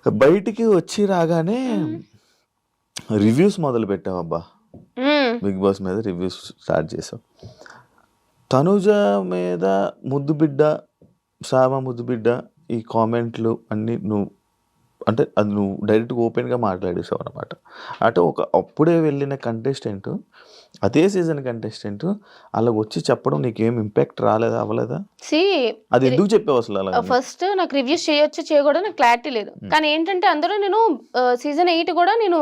బయటికి వచ్చి రాగానే రివ్యూస్ మొదలు పెట్టావబ్బా. బిగ్ బాస్ మీద రివ్యూస్ స్టార్ట్ చేసావు. తనుజ మీద ముద్దు బిడ్డ, సామ ముద్దు బిడ్డ ఈ కామెంట్లు అన్నీ నువ్వు అంటే అది నువ్వు డైరెక్ట్గా ఓపెన్గా మాట్లాడేసావు అనమాట. అంటే అప్పుడే వెళ్ళిన కంటెస్టెంట్, అదే సీజన్ కంటెస్టెంట్ అలా వచ్చి చెప్పడం నీకేం ఇంపాక్ట్ రాలేదా, అవ్వలేదా? అది ఎందుకు చెప్పావు అసలు అలా? ఫస్ట్ నాకు రివ్యూస్ చేయొచ్చు చేయకూడదు నాకు క్లారిటీ లేదు. కానీ ఏంటంటే అందరూ నేను సీజన్ 8 కూడా నేను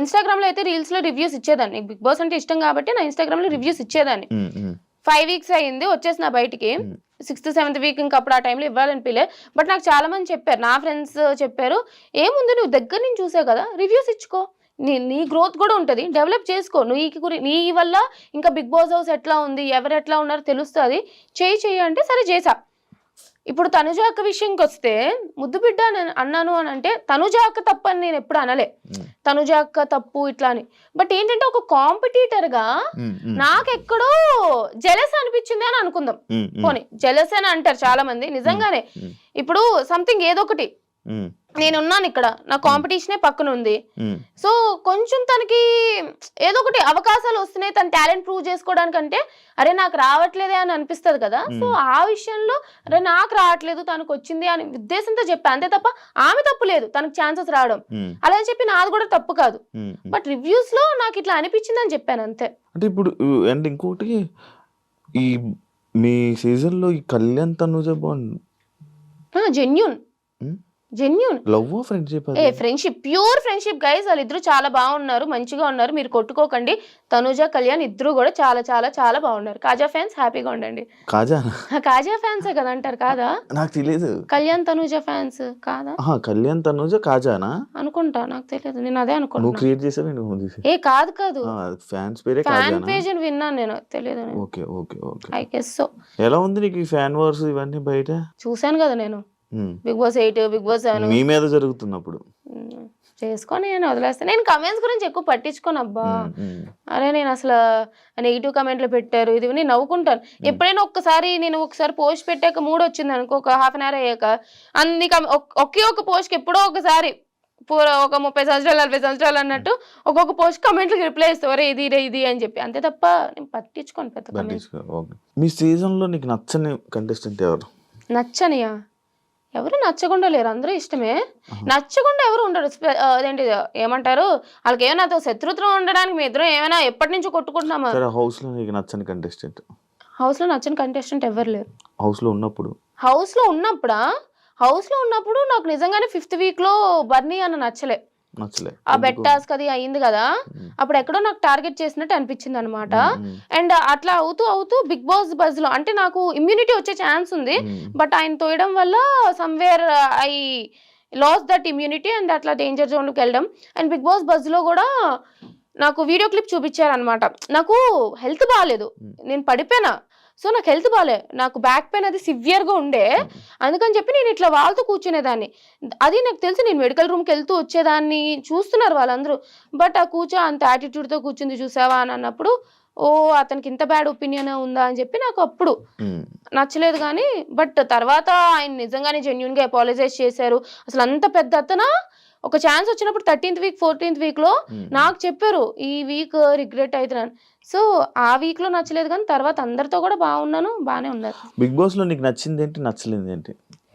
ఇన్స్టాగ్రామ్ లో అయితే రీల్స్ లో రివ్యూస్ ఇచ్చేదాన్ని. బిగ్ బాస్ అంటే ఇష్టం కాబట్టి నా ఇన్స్టాగ్రామ్ లో రివ్యూస్ ఇచ్చేదాన్ని. 5 weeks అయింది వచ్చేసిన బయటికి. 6th 7th week ఇంకా అప్పుడు ఆ టైంలో ఇవ్వాలనిపించలే. బట్ నాకు చాలా మంది చెప్పారు, నా ఫ్రెండ్స్ చెప్పారు, ఏముంది నువ్వు దగ్గర నుంచి చూసావు కదా రివ్యూస్ ఇచ్చుకో, నీ గ్రోత్ కూడా ఉంటుంది, డెవలప్ చేసుకో, నీ వల్ల ఇంకా బిగ్ బాస్ హౌస్ ఎట్లా ఉంది, ఎవరు ఎట్లా ఉన్నారో తెలుస్తుంది, చెయ్యి అంటే సరే చేసా. ఇప్పుడు తనుజ అక్క విషయంకి వస్తే ముద్దు బిడ్డ అన్నాను అని అంటే తనుజ అక్క తప్పు అని నేను ఎప్పుడు అనలే, తనుజ అక్క తప్పు ఇట్లా అని. బట్ ఏంటంటే ఒక కాంపిటీటర్ గా నాకెక్కడో జెలస్ అనిపించింది అని అనుకుందాం. పోనీ జెలస్ అని అంటారు చాలా మంది, నిజంగానే ఇప్పుడు సంథింగ్ ఏదో ఒకటి నేనున్నాను ఇక్కడ, నా కాంపిటీషనే పక్కన ఉంది, సో కొంచెం తనకి ఏదో ఒకటి అవకాశాలు వస్తున్నాయి, తన టాలెంట్ ప్రూవ్ చేసుకోవడానికంటే అరే నాకు రావట్లేదే అని అనిపిస్తుంది కదా. సో ఆ విషయంలో అరే నాకు రావట్లేదు తనకు వచ్చింది అని ఉద్దేశంతో చెప్పా, అంతే తప్ప ఆమె తప్పు లేదు తనకు ఛాన్సెస్ రావడం, అలా అని చెప్పి నాది కూడా తప్పు కాదు. బట్ రివ్యూస్ లో నాకు ఇట్లా అనిపించింది అని చెప్పాను అంతే. అంటే ఇప్పుడు అండ్ ఇంకోటి ఈ మీ సీజన్ లో ఈ Kalyan Tanuja genuine love friendship, friendship, pure friendship guys. వాళ్ళిద్దరు చాలా బాగున్నారు, మంచిగా ఉన్నారు, మీరు కొట్టుకోకండి. తనుజ కళ్యాణ్ ఇద్దరు కూడా చాలా చాలా చాలా బాగున్నారు. కాజా ఫ్యాన్స్ హ్యాపీగా ఉండండి. కాజా ఫ్యాన్సే కదా అంటారు కాదా? నాకు తెలియదు. కళ్యాణ్ తనుజ ఫ్యాన్స్ కాదా? కళ్యాణ్ తనుజ కాజానా అనుకుంటా, నాకు తెలియదు, నేను అదే అనుకుంటా. నువ్వు క్రియేట్ చేసావు? కాదు ఫ్యాన్స్ పేరే ఫ్యాన్ పేజ్ అని విన్నాను నేను, తెలియదు. Okay okay okay, I guess so. ఎలా ఉంది నీకు ఈ ఫ్యాన్ వార్స్ ఇవన్నీ బయట? చూసాను కదా నేను, బిగ్ బాస్ 8, బిగ్ బాస్ 7 మీ మీద జరుగుతున్నప్పుడు చేసుకొని నేను వదిలేస్తాను. నేను కమెంట్స్ గురించి ఎక్కువ పట్టించుకోను అబ్బా. అరే నేను అసలు నెగిటివ్ కమెంట్లు పెట్టారు ఇది నేను నవ్వుకుంటాను. ఎప్పుడైనా నేను ఒకసారి పోస్ట్ పెట్టాక మూడు వచ్చింది అనుకో, ఒక హాఫ్ అన్ అవర్ అయ్యాక అన్ని ఒకే ఒక పోస్ట్కి ఎప్పుడో ఒకసారి ఒక 30 సంవత్సరాలు 40 సంవత్సరాలు అన్నట్టు ఒక్కొక్క పోస్ట్ కమెంట్లకి రిప్లై ఇస్తావరే ఇది అని చెప్పి, అంతే తప్ప నేను పట్టించుకోను పెద్ద కమెంట్స్. మీ సీజన్ లో నీకు నచ్చని కంటెస్టెంట్ ఎవరు? నచ్చనియా? ఎవరు నచ్చకుండా లేరు, అందరూ ఇష్టమే. నచ్చకుండా ఎవరు ఉండరు. అదేంటి ఏమంటారు, వాళ్ళకి ఏమైనా శత్రుత్వం ఉండడానికి మీ ఇద్దరు ఏమైనా ఎప్పటి నుంచో కొట్టుకుంటున్నామా? హౌస్ లో నీకు నచ్చని కంటెస్టెంట్? హౌస్ లో నచ్చని కంటెస్టెంట్ ఎవరు లేరు. హౌస్ లో ఉన్నప్పుడు నాకు నిజంగానే 5th week లో బర్నీ అన్న నచ్చలే. ఆ బెడ్ టాస్క్ అది అయింది కదా, అప్పుడు ఎక్కడో నాకు టార్గెట్ చేసినట్టు అనిపించింది అనమాట. అండ్ అట్లా అవుతూ బిగ్ బాస్ బజ్ లో అంటే నాకు ఇమ్యూనిటీ వచ్చే ఛాన్స్ ఉంది, బట్ ఆయన తోయడం వల్ల somewhere I lose that immunity and అట్లా డేంజర్ జోన్ లోకి వెళ్ళడం. అండ్ బిగ్ బాస్ బజ్ లో కూడా నాకు వీడియో క్లిప్ చూపించారనమాట. నాకు హెల్త్ బాగాలేదు, నేను పడిపోయినా. సో నాకు హెల్త్ బాగాలే, నాకు బ్యాక్ పెయిన్ అది సివియర్గా ఉండే, అందుకని చెప్పి నేను ఇట్లా వాళ్ళతో కూర్చునేదాన్ని. అది నాకు తెలిసి నేను మెడికల్ రూమ్కి వెళ్తూ వచ్చేదాన్ని, చూస్తున్నారు వాళ్ళందరూ. బట్ ఆ అంత యాటిట్యూడ్తో కూర్చుంది చూసావా అని అన్నప్పుడు అతనికి ఇంత బ్యాడ్ ఒపీనియన్ ఉందా అని చెప్పి నాకు అప్పుడు నచ్చలేదు. కానీ బట్ తర్వాత ఆయన నిజంగానే జెన్యూన్గా అపాలజైజ్ చేశారు. అసలు అంత పెద్ద అతను ఒక ఛాన్స్ వచ్చినప్పుడు 13th week 14th week లో నాకు చెప్పారు ఈ వీక్ రిగ్రెట్ అవుతున్నాను. సో ఆ వీక్ లో నచ్చలేదు, కానీ తర్వాత అందరితో కూడా బాగానే ఉన్నారు. బిగ్ బాస్ లో నీకు నచ్చింది ఏంటి, నచ్చలేదు ఏంటి?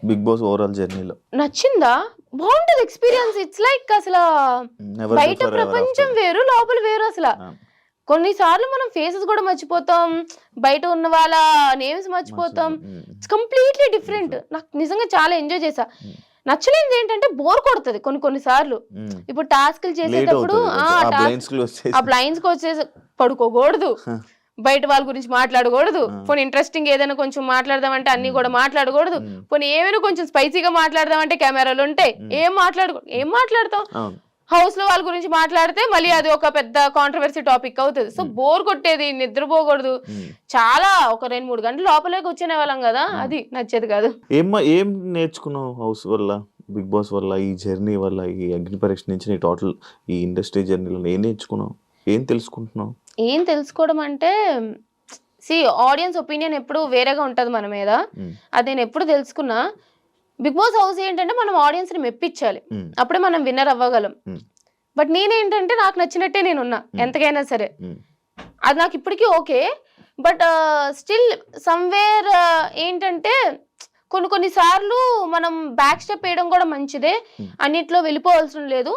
బిగ్ బాస్ ఓవరాల్ జర్నీలో నచ్చిందా? బాగుంటది ఎక్స్పీరియన్స్. ఇట్స్ లైక్ అసలు బయట ప్రపంచం వేరు, లోపల వేరు. అసలు కొన్నిసార్లు మనం ఫేసెస్ కూడా మర్చిపోతాం, బయట ఉన్న వాళ్ళ నేమ్స్ మర్చిపోతాం. It's completely different. నాకు నిజంగా చాలా ఎంజాయ్ చేశా. నచ్చలేదు ఏంటంటే బోర్ కొడుతుంది కొన్నిసార్లు. ఇప్పుడు టాస్క్లు చేసేటప్పుడు ఆ బ్లైండ్స్ కి వచ్చేసి పడుకోకూడదు, బయట వాళ్ళ గురించి మాట్లాడకూడదు, పోనీ ఇంట్రెస్టింగ్ ఏదైనా కొంచెం మాట్లాడదామంటే అన్ని కూడా మాట్లాడకూడదు, పోనీ ఏమైనా కొంచెం స్పైసీగా మాట్లాడదామంటే కెమెరాలు ఉంటాయి, ఏం మాట్లాడతాం. హౌస్ లో వాళ్ళ గురించి మాట్లాడితే మళ్ళీ అది ఒక పెద్ద కాంట్రవర్సీ టాపిక్ అవుతుంది. సో బోర్ కొట్టేది, నిద్రపోకూడదు. చాలా ఒక 2-3 గంటలు లోపలే కూర్చునే వాళ్ళం కదా, అది నచ్చేది కాదు. ఏం నేర్చుకున్నావు హౌస్ వల్ల, బిగ్ బాస్ వల్ల, ఈ జర్నీ వల్ల, ఈ అగ్ని పరీక్ష నుంచి నీ టోటల్ ఈ ఇండస్ట్రీ జర్నీలో ఏం నేర్చుకున్నావు, ఏం తెలుసుకుంటున్నావు? ఏం తెలుసుకోవడం అంటే ఆడియన్స్ ఒపీనియన్ ఎప్పుడు వేరేగా ఉంటది మన మీద. అది నేను ఎప్పుడు తెలుసుకున్నా. బిగ్ బాస్ హౌస్ ఏంటంటే మనం ఆడియన్స్ ని మెప్పించాలి, ఉమ్, అప్పుడే మనం విన్నర్ అవ్వగలం. ఉమ్, బట్ నేనేంటంటే నాకు నచ్చినట్టే నేనున్నా ఎంతకైనా సరే, ఉమ్, అది నాకు ఇప్పటికీ ఓకే. బట్ స్టిల్ సమ్వేర్ ఏంటంటే కొన్ని సార్లు మనం బ్యాక్ స్టెప్ వేయడం కూడా మంచిదే, అన్నిట్లో వెళ్ళిపోవాల్సిన లేదు.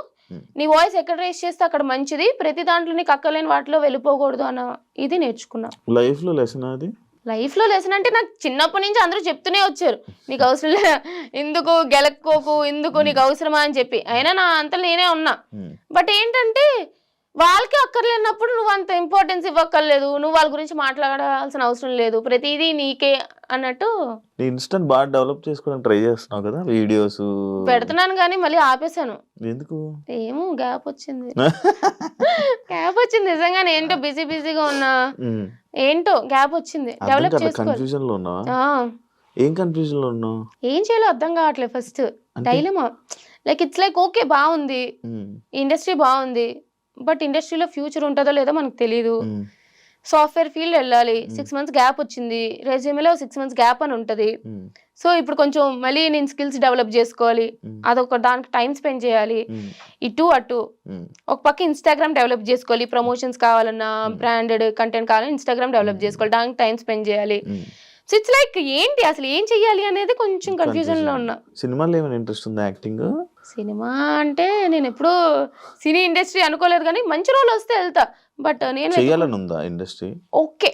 నీ వాయిస్ ఎక్కడ రేస్ చేస్తే అక్కడ మంచిది, ప్రతి దాంట్లో నీకు అక్కలేని వాటిలో వెళ్ళిపోకూడదు అన్న ఇది నేర్చుకున్నా. లైఫ్ లో లెసన్ అది. లైఫ్ లో లెసన్ అంటే నాకు చిన్నప్పటి నుంచి అందరూ చెప్తూనే వచ్చారు, నీకు అవసరం లే, ఎందుకు గెలక్కోకు, ఎందుకు నీకు అవసరమా అని చెప్పి. అయినా నా అంతా నేనే ఉన్నా. బట్ ఏంటంటే వాళ్ళకి అక్కర్లేనప్పుడు నువ్వు అంత ఇంపార్టెన్స్ ఇవ్వక్కర్లేదు, నువ్వు వాళ్ళ గురించి మాట్లాడాల్సిన అవసరం లేదు, ప్రతిదీ నీకే అన్నట్టు. నీ ఇన్స్టాని బాగా డెవలప్ చేసుకోవడానికి ట్రై చేస్తున్నావు కదా, వీడియోస్ పెడుతున్నాను కానీ మళ్ళీ ఆపేసాను. ఎందుకు? ఏమో గ్యాప్ వచ్చింది. గ్యాప్ వచ్చింది నిజంగానే, ఏంటో బిజీగా ఉన్నా, ఏంటో గ్యాప్ వచ్చింది. డెవలప్ చేసుకోవాలి. కన్ఫ్యూజన్ లో ఉన్నావా? ఏం కన్ఫ్యూజన్ లో ఉన్నావు? ఏం చేయాలో అర్థం కావట్లేదు. First dilemma, like it's like okay బాగుంది, ఇండస్ట్రీ బాగుంది, బట్ ఇండస్ట్రీలో ఫ్యూచర్ ఉంటుందో లేదో మనకు తెలియదు. సాఫ్ట్వేర్ ఫీల్డ్ వెళ్ళాలి, 6 months గ్యాప్ వచ్చింది, రెజ్యూమేలో 6 months గ్యాప్ అని ఉంటుంది. సో ఇప్పుడు కొంచెం మళ్ళీ నేను స్కిల్స్ డెవలప్ చేసుకోవాలి, అదొక దానికి టైం స్పెండ్ చేయాలి. ఇటు అటు ఒక పక్క ఇన్స్టాగ్రామ్ డెవలప్ చేసుకోవాలి, ప్రమోషన్స్ కావాలన్నా, బ్రాండెడ్ కంటెంట్ కావాలన్నా ఇన్స్టాగ్రామ్ డెవలప్ చేసుకోవాలి, దానికి టైం స్పెండ్ చేయాలి. సో ఇట్స్ లైక్ ఏంటి అసలు ఏం చెయ్యాలి అనేది కొంచెం కన్ఫ్యూజన్ లో ఉన్నా. సినిమాలో ఏమైనా ఇంట్రెస్ట్ ఉందా? యాక్టింగ్? సినిమా అంటే నేను ఎప్పుడు సినీ ఇండస్ట్రీ అనుకోలేదు, కానీ మంచి రోల్ వస్తే వెళ్తా. బట్ నేను చేయాలని ఉందా ఇండస్ట్రీ? ఓకే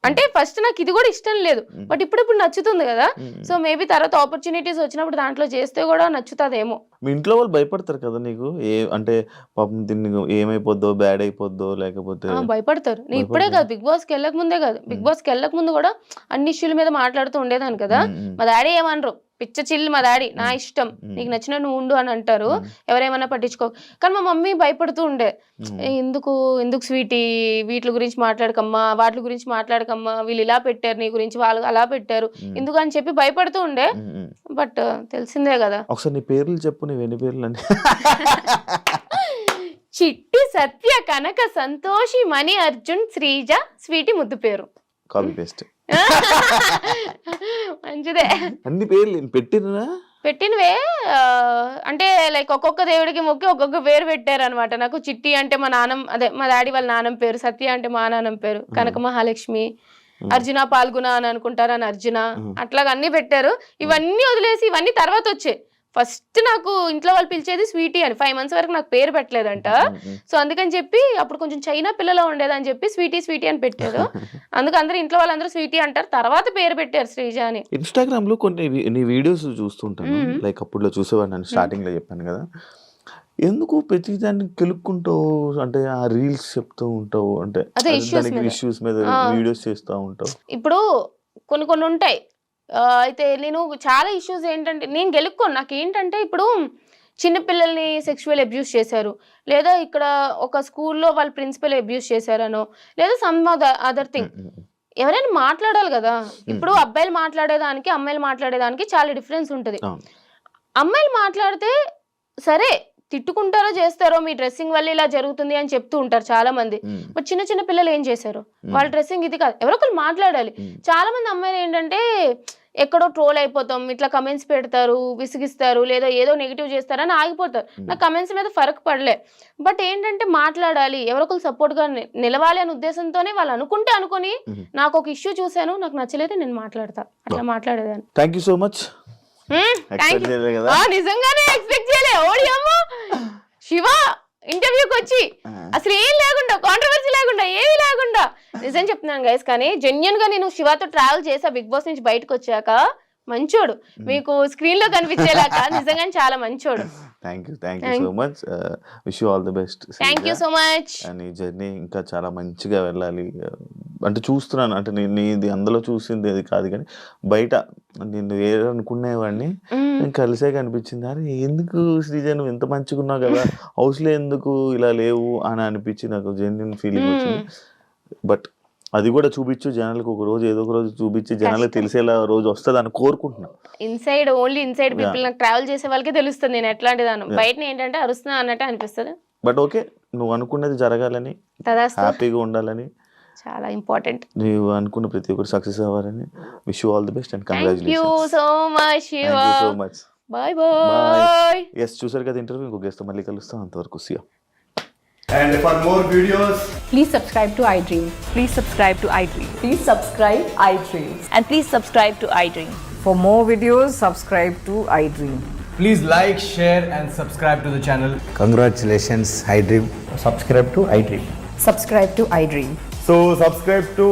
అంటే ఫస్ట్ నాకు ఇది కూడా ఇష్టం లేదు, బట్ ఇప్పుడు నచ్చుతుంది కదా. సో మేబీ తర్వాత ఆపర్చునిటీస్ వచ్చినప్పుడు దాంట్లో చేస్తే కూడా నచ్చుతుందేమో. మీ ఇంట్లో వాళ్ళు భయపడతారు కదా నీకు, అంటే పాపం దీన్ని ఏమైపోద్దో, బ్యాడ్ అయిపోద్దో లేకపోతే? భయపడతారు. నేను ఇప్పుడే కాదు, బిగ్ బాస్కి వెళ్ళక ముందే కాదు, బిగ్ బాస్కి వెళ్ళక ముందు కూడా అన్ని ఇష్యూల మీద మాట్లాడుతూ ఉండేదాన్ని కదా. మా డాడీ ఏమనరు, పిచ్చ చిల్లు మా డాడీ, నా ఇష్టం, నీకు నచ్చిన నువ్వు ఉండు అని అంటారు, ఎవరేమన్నా పట్టించుకో. కానీ మా మమ్మీ భయపడుతూ ఉండే, ఎందుకు స్వీటీ వీటి గురించి మాట్లాడకమ్మా, వాటి గురించి మాట్లాడకమ్మా, వీళ్ళు ఇలా పెట్టారు నీ గురించి, వాళ్ళు అలా పెట్టారు, ఎందుకు అని చెప్పి భయపడుతూ ఉండే. బట్ తెలిసిందే కదా. ఒకసారి నీ పేర్లు చెప్పు, నీవు ఎన్ని పేర్లు అని? చిట్టి, సత్య, కనక, సంతోషి, మణి, అర్జున్, శ్రీజ, స్వీటీ ముద్దు పేరు. Copy paste. మంచిదే. అన్ని పేర్లు పెట్టినవే అంటే లైక్ ఒక్కొక్క దేవుడికి మొక్కి ఒక్కొక్క పేరు పెట్టారు అనమాట. నాకు చిట్టి అంటే మా నాన్నమ్మ, అదే మా డాడీ వాళ్ళ నాన్నమ్మ పేరు, సత్య అంటే మా నాన్నమ్మ పేరు, కనక మహాలక్ష్మి, అర్జున పాల్గొన అని అనుకుంటారని అర్జున, అట్లాగా అన్ని పెట్టారు. ఇవన్నీ వదిలేసి ఇవన్నీ తర్వాత వచ్చాయి. ఫస్ట్ నాకు ఇంట్లో వాళ్ళు పిలిచేది స్వీటీ అని. 5 months వరకు నాకు పేరు పెట్టలేదంట. సో అందుకని చెప్పి అప్పుడు కొంచెం చైనా పిల్లలో ఉండేదని చెప్పి స్వీటీ అని పెట్టారు. అందుకు అందరూ ఇంట్లో వాళ్ళందరూ స్వీటీ అంటారు, తర్వాత పేరు పెట్టారు శ్రీజ అని. ఇన్స్టాగ్రామ్ లో కొన్ని నీ వీడియోస్ చూస్తుంటాను, లైక్ అప్పుడులో చూసేవాడిని, నేను స్టార్టింగ్ లో చెప్పాను కదా. ఎందుకు ప్రతి దాన్ని కెలుక్కుంటావు, అంటే ఆ రీల్స్ చెప్తూ ఉంటావు, అంటే ఇష్యూస్ మీద వీడియోస్ చేస్తూ ఉంటావు. ఇప్పుడు కొన్ని ఉంటాయి. అయితే నేను చాలా ఇష్యూస్ ఏంటంటే నేను గెలుక్కోను. నాకు ఏంటంటే ఇప్పుడు చిన్నపిల్లల్ని సెక్షువల్ అబ్యూస్ చేశారు, లేదా ఇక్కడ ఒక స్కూల్లో వాళ్ళ ప్రిన్సిపల్ అబ్యూస్ చేశారనో, లేదా సమ్ అదర్ థింగ్, ఎవరైనా మాట్లాడాలి కదా. ఇప్పుడు అబ్బాయిలు మాట్లాడేదానికి అమ్మాయిలు మాట్లాడేదానికి చాలా డిఫరెన్స్ ఉంటుంది. అమ్మాయిలు మాట్లాడితే సరే తిట్టుకుంటారో చేస్తారో, మీ డ్రెస్సింగ్ వల్ల ఇలా జరుగుతుంది అని చెప్తూ ఉంటారు చాలా మంది. బట్ చిన్న పిల్లలు ఏం చేశారు, వాళ్ళ డ్రెస్సింగ్ ఇది కాదు, ఎవరో ఒకరు మాట్లాడాలి. చాలా మంది అమ్మాయిలు ఏంటంటే ఎక్కడో ట్రోల్ అయిపోతాం, ఇట్లా కమెంట్స్ పెడతారు, విసిగిస్తారు, లేదా ఏదో నెగిటివ్ చేస్తారని ఆగిపోతారు. నాకు కమెంట్స్ మీద ఫరక్ పడలే. బట్ ఏంటంటే మాట్లాడాలి, ఎవరొకరు సపోర్ట్గా నిలవాలి అనే ఉద్దేశంతోనే వాళ్ళు అనుకొని నాకు ఒక ఇష్యూ చూశాను, నాకు నచ్చలేదు, నేను మాట్లాడతా, అట్లా మాట్లాడేదాన్ని. Thank you so much. నిజంగానే ఎక్స్పెక్ట్ చేయలే. ఓడియమ్మా శివ ఇంటర్వ్యూకి వచ్చి అసలు ఏం లేకుండా, కాంట్రవర్సీ లేకుండా, ఏమీ లేకుండా, నిజం చెప్తున్నాను గైస్. కానీ జెన్యున్ గా నేను శివతో ట్రావెల్ చేసా బిగ్ బాస్ నుంచి బయటకు వచ్చాక. మంచోడు, మీకు స్క్రీన్ లో కనిపించేలాగా నిజంగా చాలా మంచోడు. Thank you so much. Wish you all the best. Thank you so much. నీ జర్నీ ఇంకా చాలా మంచిగా వెళ్ళాలి. అంటే చూస్తున్నాను, అంటే నీది అందులో చూసింది అది కాదు, కానీ బయట నేను ఏదనుకునేవాడిని నేను కలిసే కనిపించింది. అరే ఎందుకు శ్రీజ నువ్వు ఎంత మంచిగా ఉన్నావు కదా, హౌస్లో ఎందుకు ఇలా లేవు అని అనిపించి నాకు జెన్యున్ ఫీలింగ్ వచ్చింది. బట్ అది కూడా చూపించు జనాలకు, ఒక రోజు ఏదో ఒక రోజు చూపించి జనాలకు తెలిసేలా రోజు వస్తుంది అని కోరుకుంటున్నా. ఇన్సైడ్ ఓన్లీ ఇన్సైడ్ పీపుల్, నాకు ట్రావెల్ చేసే వాళ్ళకే తెలుస్తుంది నేను ఎట్లాంటి దాన్ని. బయట ఏంటంటే అరుస్తున్నా అన్నట్టు అనిపిస్తుంది. బట్ ఓకే, నువ్వు అనుకున్నది జరగాలని, హ్యాపీగా ఉండాలని చాలా ఇంపార్టెంట్. నువ్వు అనుకున్న ప్రతి ఒక్కరు సక్సెస్ అవ్వాలని wish you all the best and thank you congratulations. So much Shiva. Thank you so much. Bye bye. Yes, చూసారు కదా ఇంటర్వ్యూ. ఇంకో గెస్ట్ మళ్ళీ కలుస్తాం. అంతవరకు సియా. And for more videos, Please subscribe to iDream. Please subscribe to iDream. Please subscribe iDream. And please subscribe to iDream. For more videos, subscribe to iDream. please like, share, and subscribe to the channel. Congratulations, iDream. Subscribe to iDream. Subscribe to iDream. So subscribe to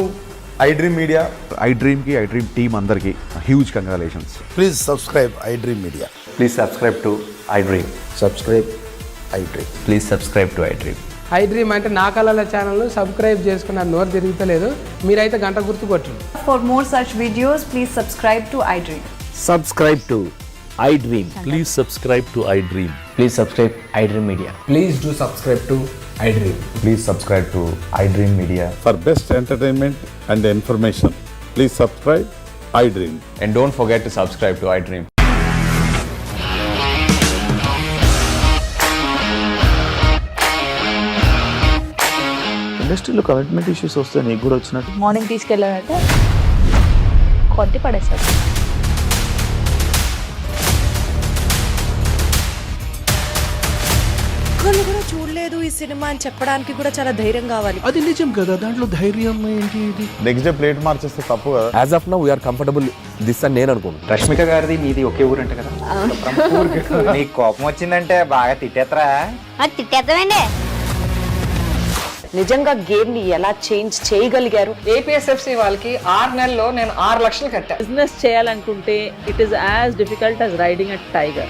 iDream Media. iDream ki iDream team andarki huge congratulations. Please subscribe iDream Media. Please subscribe to iDream. Subscribe iDream. Please subscribe to iDream. iDream అంటే నా కళల channel subscribe చేసుకున్న నోరు తిరుగుతలేదు, మీరైతే గంట గుర్తు కొట్టండి. For more such videos, please subscribe to iDream. Subscribe to iDream. Please subscribe to iDream. Please subscribe iDream Media. Please do subscribe to iDream. Please subscribe to iDream Media. For best entertainment and information, please subscribe iDream. And don't forget to subscribe to iDream. ఇండస్ట్రీలో commitment issues వస్తే నీకు కూడా వచ్చినట్టు. Morning తీసుకెళ్ళాడంటే కొట్టి పడేస్తాడు. ఒక్కళ్ళు కూడా చూడలేదు ఈ సినిమా అని చెప్పడానికి కూడా చాలా ధైర్యం కావాలి. అది నిజం కదా, దాంట్లో ధైర్యం ఏంటి? ఇది నెక్స్ట్ డే ప్లేట్ మార్చేస్తే తప్పు కదా. As of now, we are comfortable this అని నేను అనుకుంటున్నాను. రష్మిక గారిది మీది ఒకే ఊరంట కదా. నీకు కోపం వచ్చిందంటే బాగా తిట్టేత్తరా? తిట్టేద్దామండి. నిజంగా గేమ్ ని ఎలా చేంజ్ చేయగలిగారు? APSFC వాళ్ళకి 6 నెలల్లో నేను 6 లక్షలు కట్టా. బిజినెస్ చేయాలనుకుంటే it is as difficult as riding a tiger.